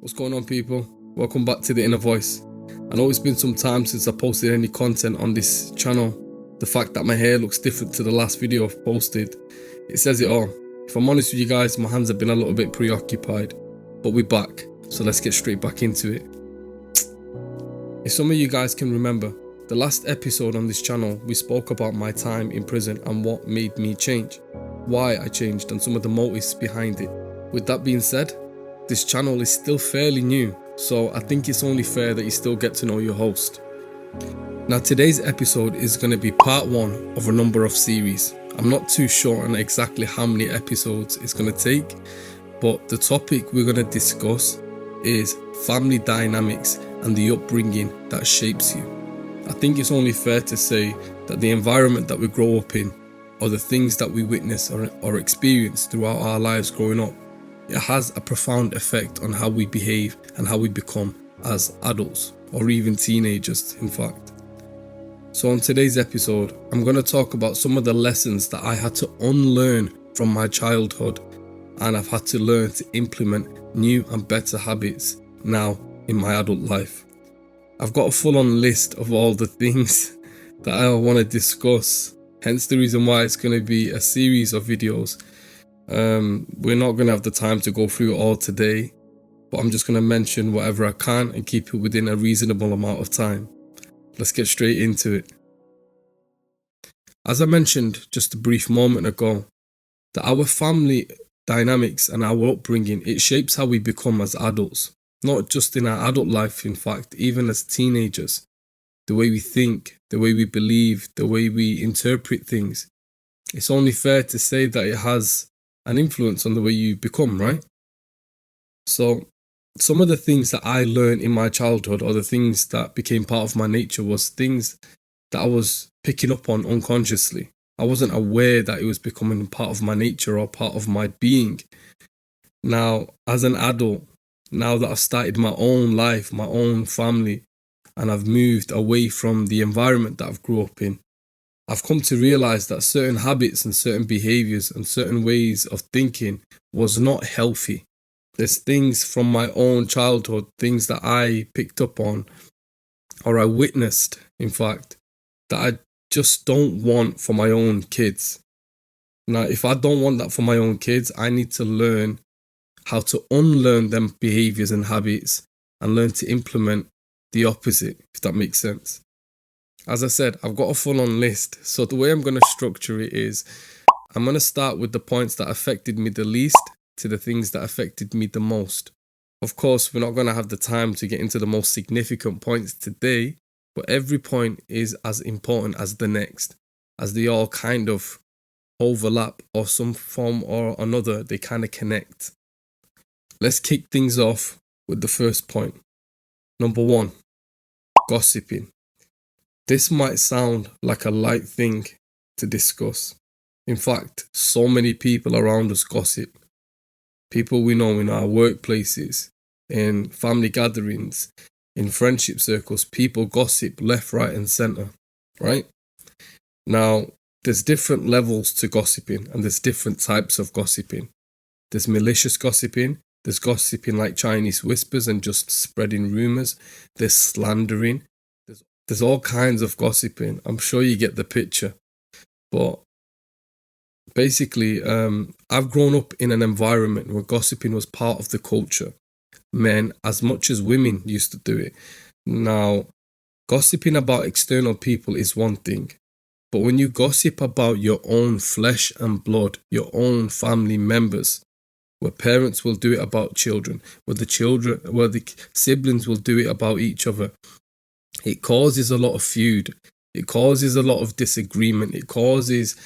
What's going on, people? Welcome back to The Inner Voice. I know it's been some time since I posted any content on this channel. The fact that my hair looks different to the last video I've posted, it says it all. If I'm honest with you guys, my hands have been a little bit preoccupied, but we're back, so let's get straight back into it. If some of you guys can remember, the last episode on this channel, we spoke about my time in prison and what made me change, why I changed, and some of the motives behind it. With that being said, this channel is still fairly new, so I think it's only fair that you still get to know your host. Now, today's episode is going to be part one of a number of series. I'm not too sure on exactly how many episodes it's going to take, but the topic we're going to discuss is family dynamics and the upbringing that shapes you. I think it's only fair to say that the environment that we grow up in, or the things that we witness or experience throughout our lives growing up, it has a profound effect on how we behave and how we become as adults, or even teenagers, in fact. So on today's episode, I'm going to talk about some of the lessons that I had to unlearn from my childhood, and I've had to learn to implement new and better habits now in my adult life. I've got a full-on list of all the things that I want to discuss, hence the reason why it's going to be a series of videos. We're not going to have the time to go through it all today, but I'm just going to mention whatever I can and keep it within a reasonable amount of time. Let's get straight into it. As I mentioned just a brief moment ago, that our family dynamics and our upbringing, it shapes how we become as adults. Not just in our adult life, in fact, even as teenagers. The way we think, the way we believe, the way we interpret things. It's only fair to say that it has an influence on the way you become, right? So some of the things that I learned in my childhood, or the things that became part of my nature, was things that I was picking up on unconsciously. I wasn't aware that it was becoming part of my nature or part of my being. Now, as an adult, now that I've started my own life, my own family, and I've moved away from the environment that I've grew up in, I've come to realize that certain habits and certain behaviors and certain ways of thinking was not healthy. There's things from my own childhood, things that I picked up on, or I witnessed, in fact, that I just don't want for my own kids. Now, if I don't want that for my own kids, I need to learn how to unlearn them behaviors and habits and learn to implement the opposite, if that makes sense. As I said, I've got a full-on list. So the way I'm going to structure it is, I'm going to start with the points that affected me the least to the things that affected me the most. Of course, we're not going to have the time to get into the most significant points today, but every point is as important as the next, as they all kind of overlap, or some form or another, they kind of connect. Let's kick things off with the first point. Number one, gossiping. This might sound like a light thing to discuss. In fact, so many people around us gossip. People we know in our workplaces, in family gatherings, in friendship circles, people gossip left, right, and center, right? Now, there's different levels to gossiping, and there's different types of gossiping. There's malicious gossiping. There's gossiping like Chinese whispers and just spreading rumors. There's slandering. There's all kinds of gossiping. I'm sure you get the picture. But basically, I've grown up in an environment where gossiping was part of the culture. Men, as much as women, used to do it. Now, gossiping about external people is one thing. But when you gossip about your own flesh and blood, your own family members, where parents will do it about children, where the siblings will do it about each other, it causes a lot of feud. It causes a lot of disagreement. It causes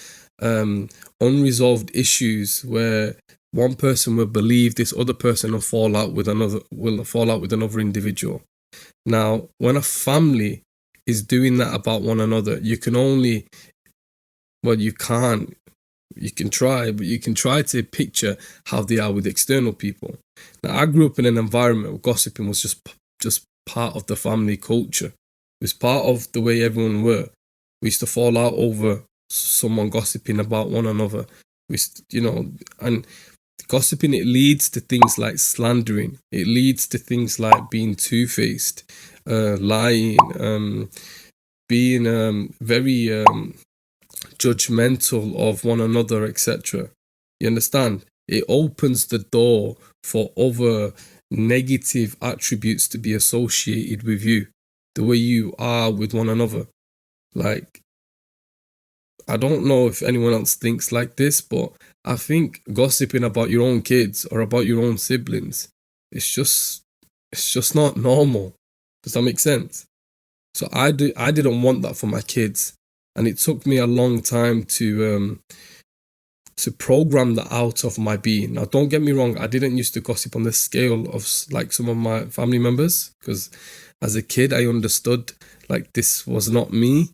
unresolved issues where one person will believe this other person will fall out with another individual. Now, when a family is doing that about one another, you can try, but you can try to picture how they are with external people. Now, I grew up in an environment where gossiping was just part of the family culture. It was part of the way everyone were. We used to fall out over someone gossiping about one another. And Gossiping, it leads to things like slandering. It leads to things like being two-faced, lying, being very judgmental of one another, etc. You understand? It opens the door for other negative attributes to be associated with you, the way you are with one another. Like, I don't know if anyone else thinks like this, but I think gossiping about your own kids or about your own siblings, it's just not normal. Does that make sense? So I didn't want that for my kids, and it took me a long time to program that out of my being. Now, don't get me wrong, I didn't used to gossip on the scale of like some of my family members, because as a kid I understood like this was not me,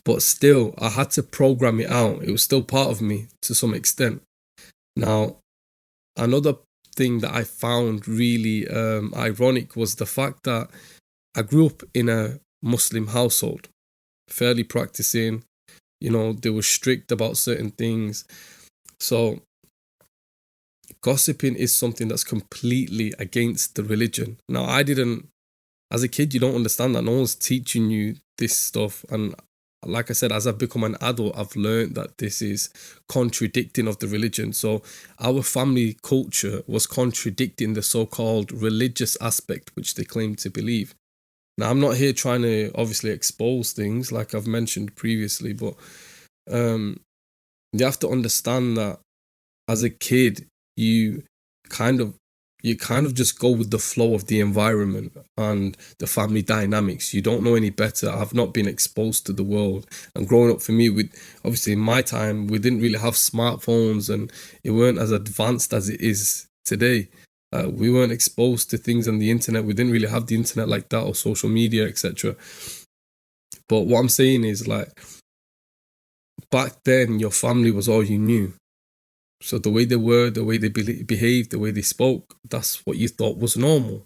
but still I had to program it out. It was still part of me to some extent. Now, another thing that I found really ironic was the fact that I grew up in a Muslim household, fairly practicing. They were strict about certain things. So gossiping is something that's completely against the religion. Now, as a kid, you don't understand that. No one's teaching you this stuff. And like I said, as I've become an adult, I've learned that this is contradicting of the religion. So our family culture was contradicting the so-called religious aspect, which they claim to believe. Now, I'm not here trying to obviously expose things like I've mentioned previously, but you have to understand that as a kid, you kind of just go with the flow of the environment and the family dynamics. You don't know any better. I've not been exposed to the world. And growing up for me, obviously in my time, we didn't really have smartphones and it weren't as advanced as it is today. We weren't exposed to things on the internet. We didn't really have the internet like that or social media, etc. But what I'm saying is, like, back then, your family was all you knew. So the way they were, the way they behaved, the way they spoke, that's what you thought was normal.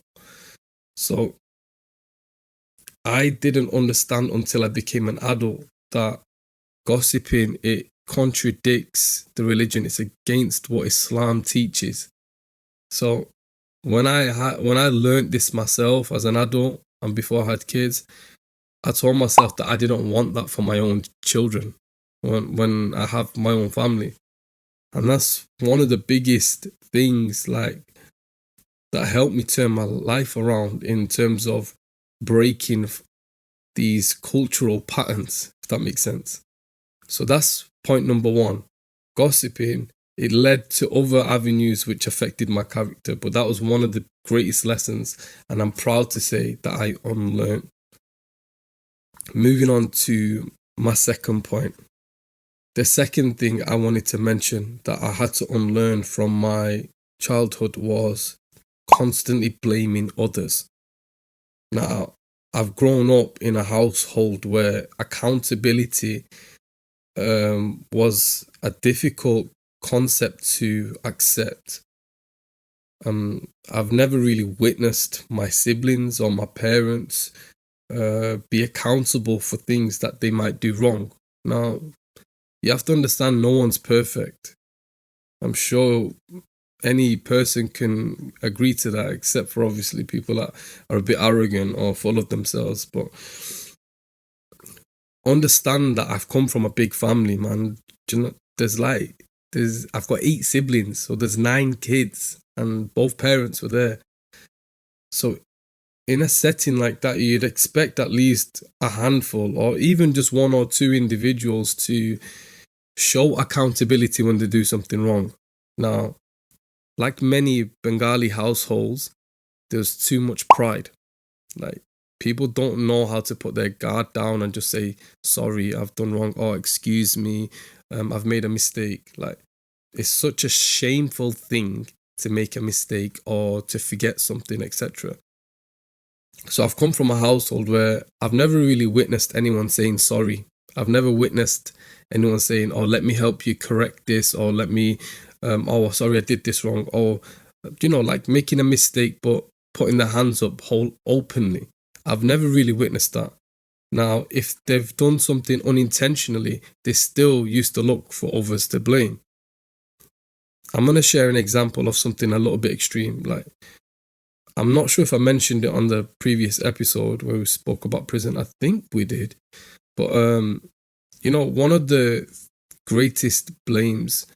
So I didn't understand until I became an adult that gossiping, it contradicts the religion. It's against what Islam teaches. So when I learned this myself as an adult and before I had kids, I told myself that I didn't want that for my own children when I have my own family. And that's one of the biggest things like that helped me turn my life around in terms of breaking these cultural patterns, if that makes sense. So that's point number one. Gossiping, it led to other avenues which affected my character, but that was one of the greatest lessons, and I'm proud to say that I unlearned. Moving on to my second point. The second thing I wanted to mention that I had to unlearn from my childhood was constantly blaming others. Now, I've grown up in a household where accountability was a difficult concept to accept. I've never really witnessed my siblings or my parents be accountable for things that they might do wrong. Now, you have to understand no one's perfect. I'm sure any person can agree to that, except for obviously people that are a bit arrogant or full of themselves. But understand that I've come from a big family, man. I've got 8 siblings, so there's 9 kids, and both parents were there. So in a setting like that, you'd expect at least a handful or even just 1 or 2 individuals to show accountability when they do something wrong. Now, like many Bengali households, there's too much pride. Like, people don't know how to put their guard down and just say, sorry, I've done wrong, or excuse me, I've made a mistake. Like, it's such a shameful thing to make a mistake or to forget something, etc. So I've come from a household where I've never really witnessed anyone saying sorry. I've never witnessed anyone saying, oh, let me help you correct this, or let me, oh, sorry, I did this wrong, or, like making a mistake but putting their hands up openly. I've never really witnessed that. Now, if they've done something unintentionally, they still used to look for others to blame. I'm going to share an example of something a little bit extreme. Like, I'm not sure if I mentioned it on the previous episode where we spoke about prison. I think we did. But, one of the greatest blames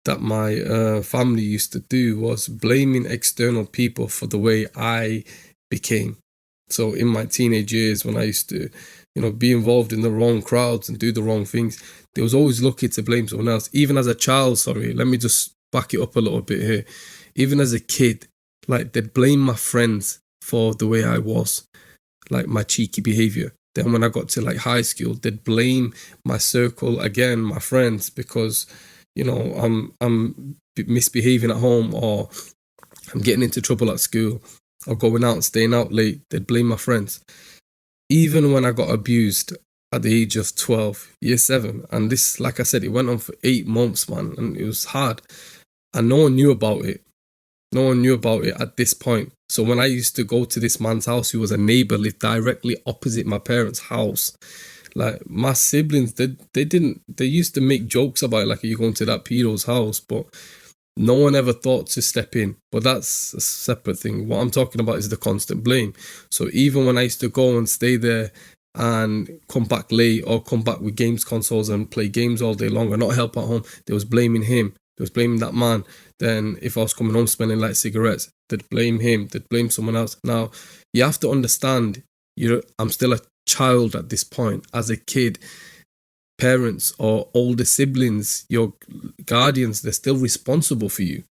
that my family used to do was blaming external people for the way I became. So in my teenage years, when I used to, be involved in the wrong crowds and do the wrong things, they was always looking to blame someone else. Even as a child, let me just back it up a little bit here. Even as a kid, like, they'd blame my friends for the way I was, like my cheeky behavior. Then when I got to like high school, they'd blame my circle again, my friends, because I'm misbehaving at home, or I'm getting into trouble at school, or going out, staying out late. They'd blame my friends. Even when I got abused at the age of 12, year 7, and this, like I said, it went on for 8 months, man, and it was hard, and no one knew about it. No one knew about it at this point. So when I used to go to this man's house, who was a neighbor, lived directly opposite my parents' house, like, my siblings, they used to make jokes about it, like, are you going to that pedo's house? But no one ever thought to step in. But that's a separate thing. What I'm talking about is the constant blame. So even when I used to go and stay there and come back late, or come back with games consoles and play games all day long and not help at home, they was blaming him. They was blaming that man. Then if I was coming home smelling like cigarettes, they'd blame him. They'd blame someone else. Now, you have to understand, I'm still a child at this point. As a kid, parents or older siblings, your guardians, they're still responsible for you,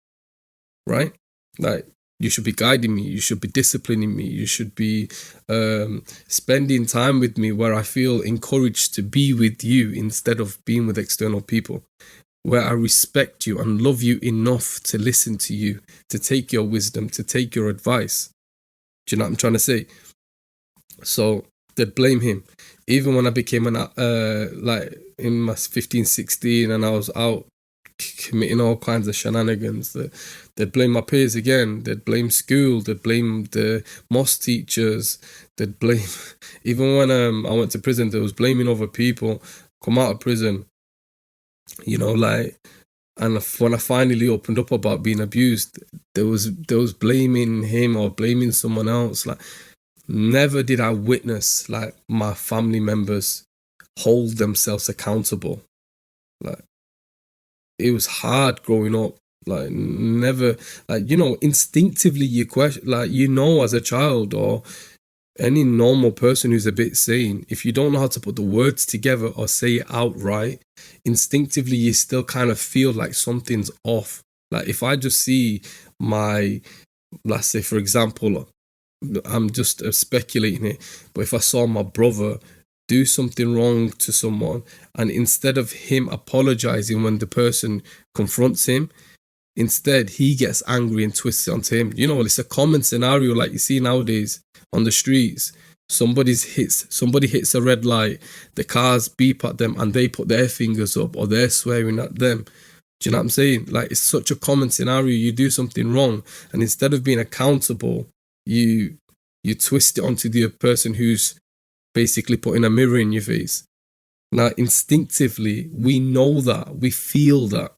right? Like, you should be guiding me, you should be disciplining me, you should be spending time with me where I feel encouraged to be with you instead of being with external people, where I respect you and love you enough to listen to you, to take your wisdom, to take your advice. Do you know what I'm trying to say? So they'd blame him. Even when I became like in my 15, 16, and I was out committing all kinds of shenanigans, they'd blame my peers again. They'd blame school. They'd blame the mosque teachers. They'd blame, even when I went to prison, they was blaming other people. Come out of prison, like, and when I finally opened up about being abused, there was blaming him or blaming someone else. Like, never did I witness like my family members hold themselves accountable. Like, it was hard growing up. Like, never, like, instinctively you question, like, as a child or any normal person who's a bit sane, if you don't know how to put the words together or say it outright, instinctively you still kind of feel like something's off. Like, if I just see let's say, for example, I'm just speculating it, but if I saw my brother do something wrong to someone, and instead of him apologizing when the person confronts him, instead he gets angry and twists it onto him. It's a common scenario like you see nowadays on the streets. Somebody hits a red light, the cars beep at them and they put their fingers up, or they're swearing at them. Do you know what I'm saying? Like, it's such a common scenario. You do something wrong, and instead of being accountable, you twist it onto the person who's basically putting a mirror in your face. Now, instinctively, we know that, we feel that.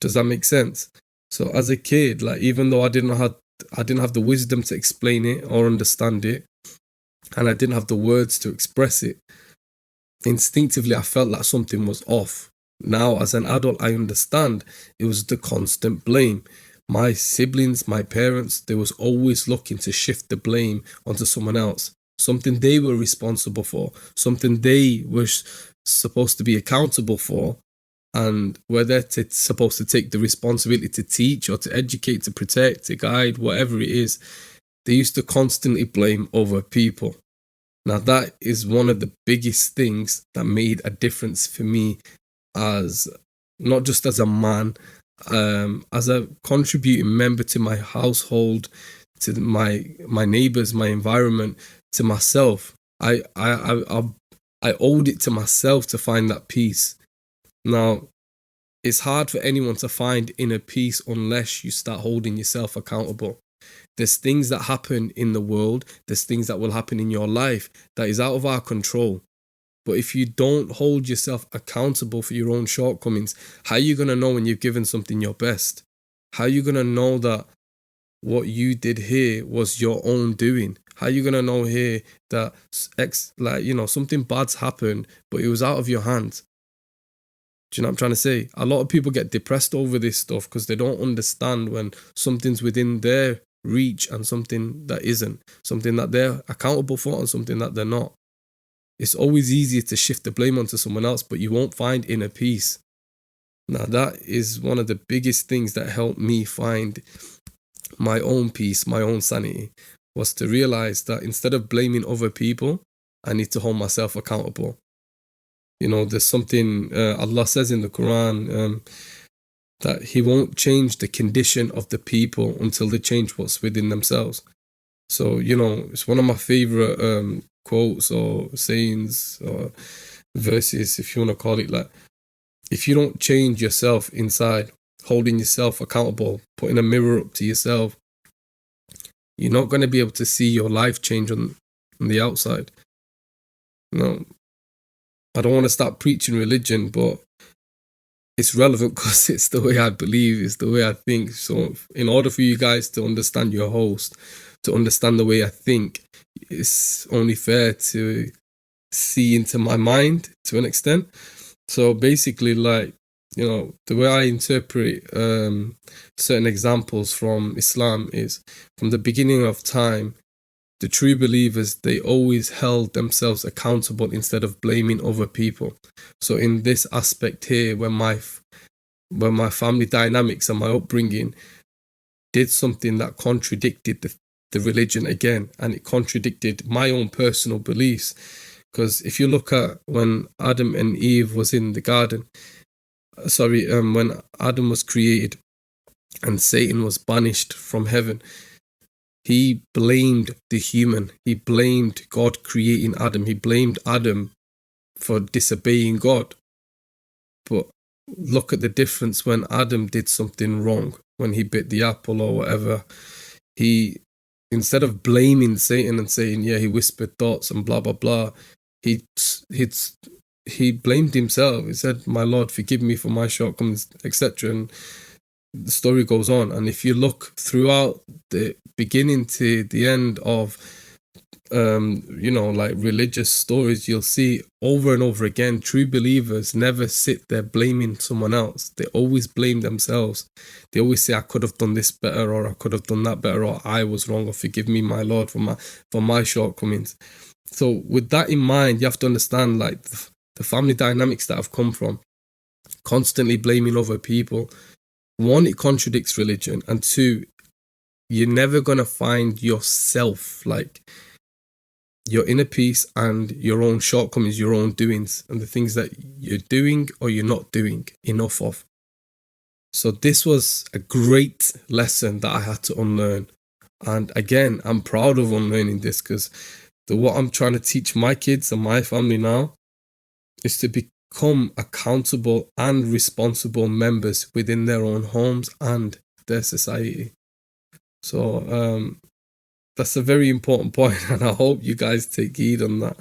Does that make sense? So as a kid, like, even though I didn't have the wisdom to explain it or understand it, and I didn't have the words to express it, instinctively I felt like something was off. Now, as an adult, I understand it was the constant blame. My siblings, my parents, they was always looking to shift the blame onto someone else. Something they were responsible for, something they were supposed to be accountable for, and were they supposed to take the responsibility to teach or to educate, to protect, to guide, whatever it is. They used to constantly blame other people. Now, that is one of the biggest things that made a difference for me, as not just as a man, as a contributing member to my household, to my neighbors, my environment, to myself. I owed it to myself to find that peace. Now, it's hard for anyone to find inner peace unless you start holding yourself accountable. There's things that happen in the world, there's things that will happen in your life that is out of our control. But if you don't hold yourself accountable for your own shortcomings, how are you going to know when you've given something your best? How are you going to know that what you did here was your own doing? How are you going to know here that something bad's happened, but it was out of your hands? Do you know what I'm trying to say? A lot of people get depressed over this stuff because they don't understand when something's within their reach and something that isn't, something that they're accountable for and something that they're not. It's always easier to shift the blame onto someone else, but you won't find inner peace. Now, that is one of the biggest things that helped me find my own peace, my own sanity, was to realize that instead of blaming other people, I need to hold myself accountable. There's something Allah says in the Quran, that He won't change the condition of the people until they change what's within themselves. So, it's one of my favorite quotes or sayings or verses, if you want to call it like, if you don't change yourself inside, holding yourself accountable, putting a mirror up to yourself, you're not going to be able to see your life change on the outside. I don't want to start preaching religion, but it's relevant because it's the way I believe, it's the way I think. So in order for you guys to understand your host, to understand the way I think, it's only fair to see into my mind to an extent. So basically, the way I interpret certain examples from Islam is, from the beginning of time, the true believers, they always held themselves accountable instead of blaming other people. So in this aspect here, when my family dynamics and my upbringing did something that contradicted the religion again, and it contradicted my own personal beliefs. Because if you look at when Adam and Eve was in the garden, when Adam was created and Satan was banished from heaven, he blamed the human. He blamed God creating Adam. He blamed Adam for disobeying God. But look at the difference when Adam did something wrong, when he bit the apple or whatever. He, instead of blaming Satan and saying, yeah, he whispered thoughts and blah, blah, blah, he blamed himself. He said, my Lord, forgive me for my shortcomings, etc. And the story goes on. And if you look throughout the beginning to the end of religious stories, you'll see over and over again, true believers never sit there blaming someone else. They always blame themselves. They always say, I could have done this better, or I could have done that better, or I was wrong, or forgive me, my Lord, for my shortcomings. So with that in mind, you have to understand the family dynamics that have come from constantly blaming other people. One, it contradicts religion, and two, you're never going to find yourself, like your inner peace and your own shortcomings, your own doings, and the things that you're doing or you're not doing enough of. So this was a great lesson that I had to unlearn. And again, I'm proud of unlearning this, because what I'm trying to teach my kids and my family now is to become accountable and responsible members within their own homes and their society. So that's a very important point, and I hope you guys take heed on that,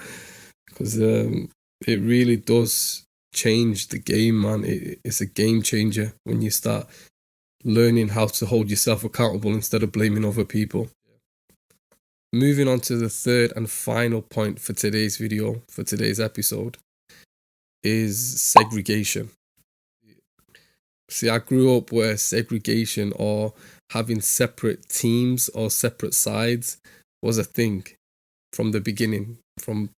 because it really does change the game, man. It's a game changer when you start learning how to hold yourself accountable instead of blaming other people. Moving on to the third and final point for today's video, for today's episode, is segregation. See, I grew up where segregation, or having separate teams or separate sides, was a thing from the beginning, from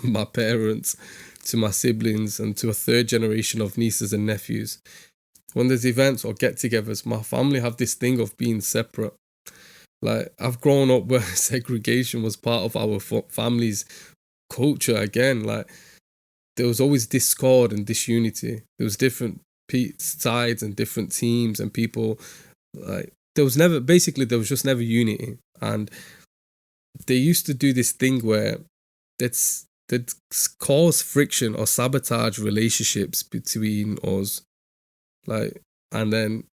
my parents to my siblings and to a third generation of nieces and nephews. When there's events or get-togethers, my family have this thing of being separate. Like, I've grown up where segregation was part of our family's culture again. Like, there was always discord and disunity. There was different sides and different teams and people. Like, there was just never unity. And they used to do this thing where they'd cause friction or sabotage relationships between us. Like, and then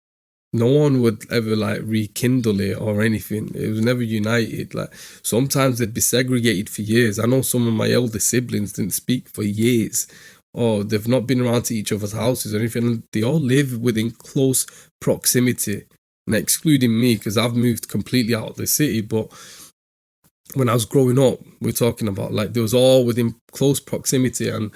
No one would ever like rekindle it or anything. It was never united. Like sometimes they'd be segregated for years. I know some of my elder siblings didn't speak for years, or they've not been around to each other's houses or anything. They all live within close proximity, and excluding me because I've moved completely out of the city. But when I was growing up, we're talking about like they was all within close proximity, and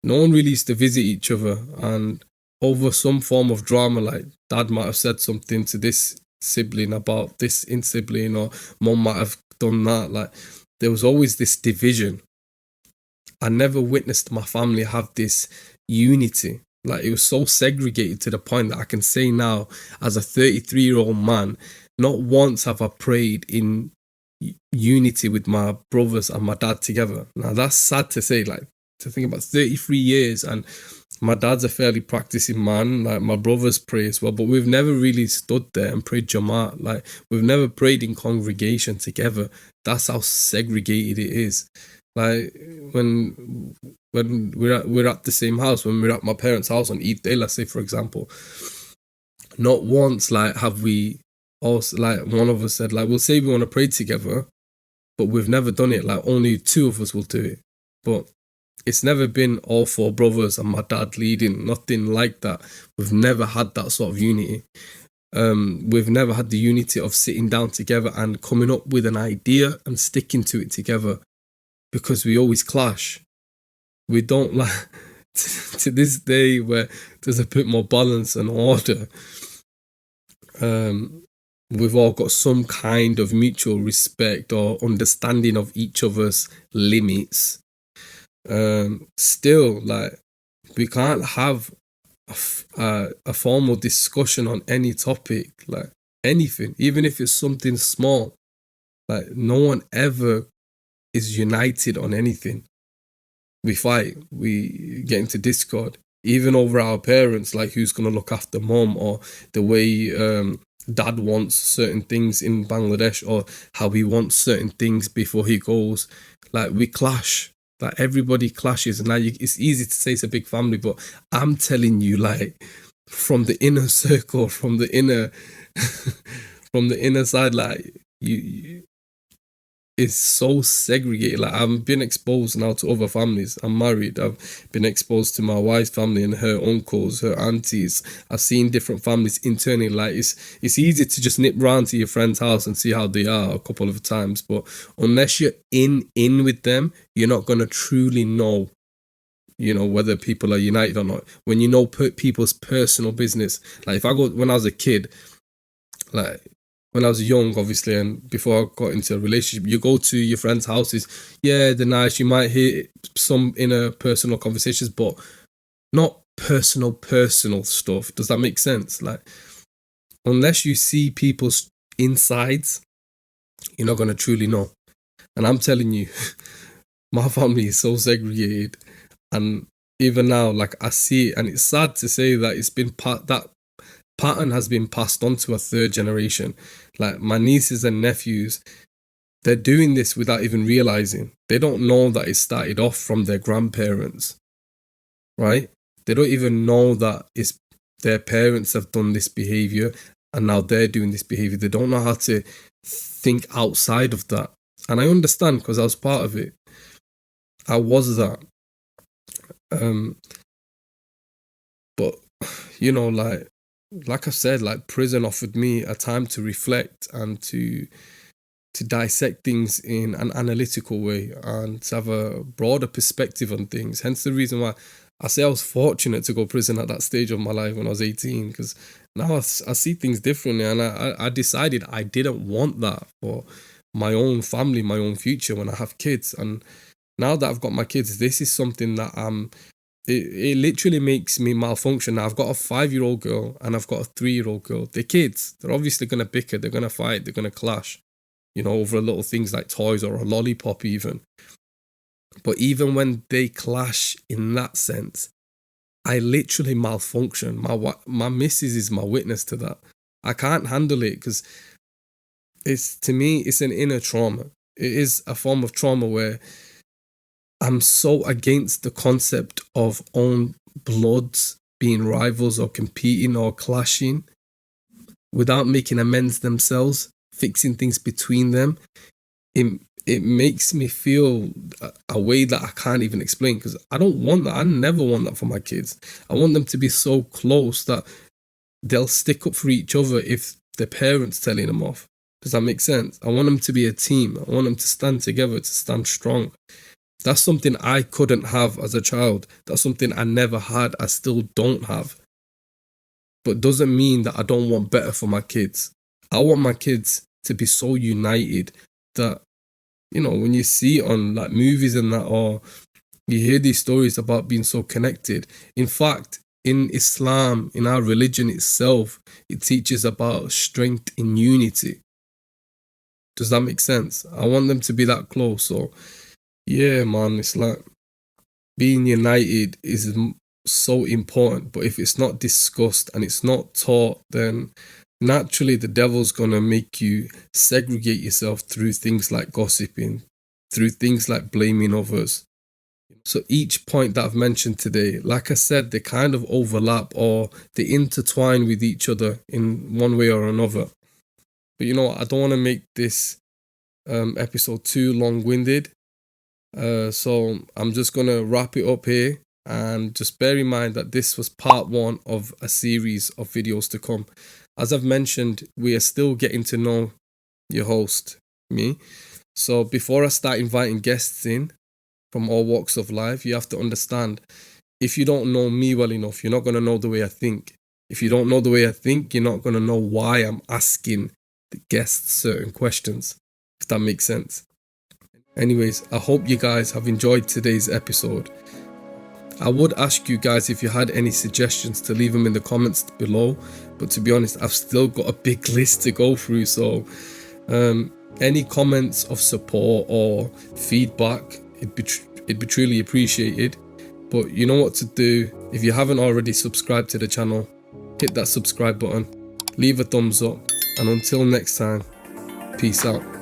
no one really used to visit each other. And over some form of drama, like dad might have said something to this sibling about this in sibling, or mom might have done that. Like there was always this division. I never witnessed my family have this unity. Like it was so segregated to the point that I can say now, as a 33-year-old man, not once have I prayed in unity with my brothers and my dad together. Now that's sad to say, like to think about 33 years, and my dad's a fairly practicing man, like my brothers pray as well, but we've never really stood there and prayed Jamaat. Like we've never prayed in congregation together. That's how segregated it is. Like when we're at the same house, when we're at my parents' house on Eid Day, let's say for example, not once like have we also, like one of us said, like we'll say we want to pray together, but we've never done it. Like only two of us will do it. But it's never been all four brothers and my dad leading, nothing like that. We've never had that sort of unity. We've never had the unity of sitting down together and coming up with an idea and sticking to it together, because we always clash. We don't like to this day where there's a bit more balance and order. We've all got some kind of mutual respect or understanding of each other's limits. Still, like we can't have a formal discussion on any topic, like anything, even if it's something small. Like no one ever is united on anything. We fight, we get into discord, even over our parents, like who's gonna look after mom, or the way dad wants certain things in Bangladesh, or how he wants certain things before he goes. Like we clash. Like everybody clashes. And now it's easy to say it's a big family, but I'm telling you, like from the inner circle, from the inner from the inner side, like you it's so segregated. Like I've been exposed now to other families. I'm married. I've been exposed to my wife's family and her uncles, her aunties. I've seen different families internally. Like it's easy to just nip round to your friend's house and see how they are a couple of times, but unless you're in with them, you're not gonna truly know, whether people are united or not. When you know people's personal business, like if I go when I was a kid, like when I was young, obviously, and before I got into a relationship, you go to your friends' houses. Yeah, they're nice. You might hear some interpersonal conversations, but not personal stuff. Does that make sense? Like, unless you see people's insides, you're not going to truly know. And I'm telling you, my family is so segregated. And even now, like, I see it, and it's sad to say that it's been that pattern has been passed on to a third generation. Like my nieces and nephews, they're doing this without even realizing. They don't know that it started off from their grandparents, right? They don't even know that it's their parents have done this behavior and now they're doing this behavior. They don't know how to think outside of that. And I understand because I was part of it. I was that. But, like I said, like prison offered me a time to reflect and to dissect things in an analytical way and to have a broader perspective on things. Hence the reason why I say I was fortunate to go to prison at that stage of my life when I was 18, because now I see things differently, and I decided I didn't want that for my own family, my own future when I have kids. And now that I've got my kids, this is something that it literally makes me malfunction. Now I've got a 5-year-old girl and I've got a 3-year-old girl. They're kids. They're obviously going to bicker. They're going to fight. They're going to clash, over little things like toys or a lollipop even. But even when they clash in that sense, I literally malfunction. My missus is my witness to that. I can't handle it because to me, it's an inner trauma. It is a form of trauma where I'm so against the concept of own bloods being rivals or competing or clashing. without making amends themselves, fixing things between them, it makes me feel a way that I can't even explain, because I don't want that. I never want that for my kids. I want them to be so close that they'll stick up for each other if their parents telling them off. Does that make sense? I want them to be a team. I want them to stand together, to stand strong. That's something I couldn't have as a child. That's something I never had. I still don't have. But doesn't mean that I don't want better for my kids. I want my kids to be so united that, you know, when you see it on like movies and that, or you hear these stories about being so connected. In fact, in Islam, in our religion itself, it teaches about strength in unity. Does that make sense? I want them to be that close. So, yeah, man, it's like being united is so important. But if it's not discussed and it's not taught, then naturally the devil's going to make you segregate yourself through things like gossiping, through things like blaming others. So each point that I've mentioned today, like I said, they kind of overlap or they intertwine with each other in one way or another. But you know, I don't want to make this episode too long-winded. So I'm just going to wrap it up here, and just bear in mind that this was part 1 of a series of videos to come. As I've mentioned, we are still getting to know your host, me. So before I start inviting guests in from all walks of life, you have to understand, if you don't know me well enough, you're not going to know the way I think. If you don't know the way I think, you're not going to know why I'm asking the guests certain questions, if that makes sense. Anyways, I hope you guys have enjoyed today's episode. I would ask you guys if you had any suggestions to leave them in the comments below, but to be honest, I've still got a big list to go through, so any comments of support or feedback, it'd be truly appreciated. But you know what to do. If you haven't already subscribed to the channel, hit that subscribe button, leave a thumbs up, and until next time, peace out.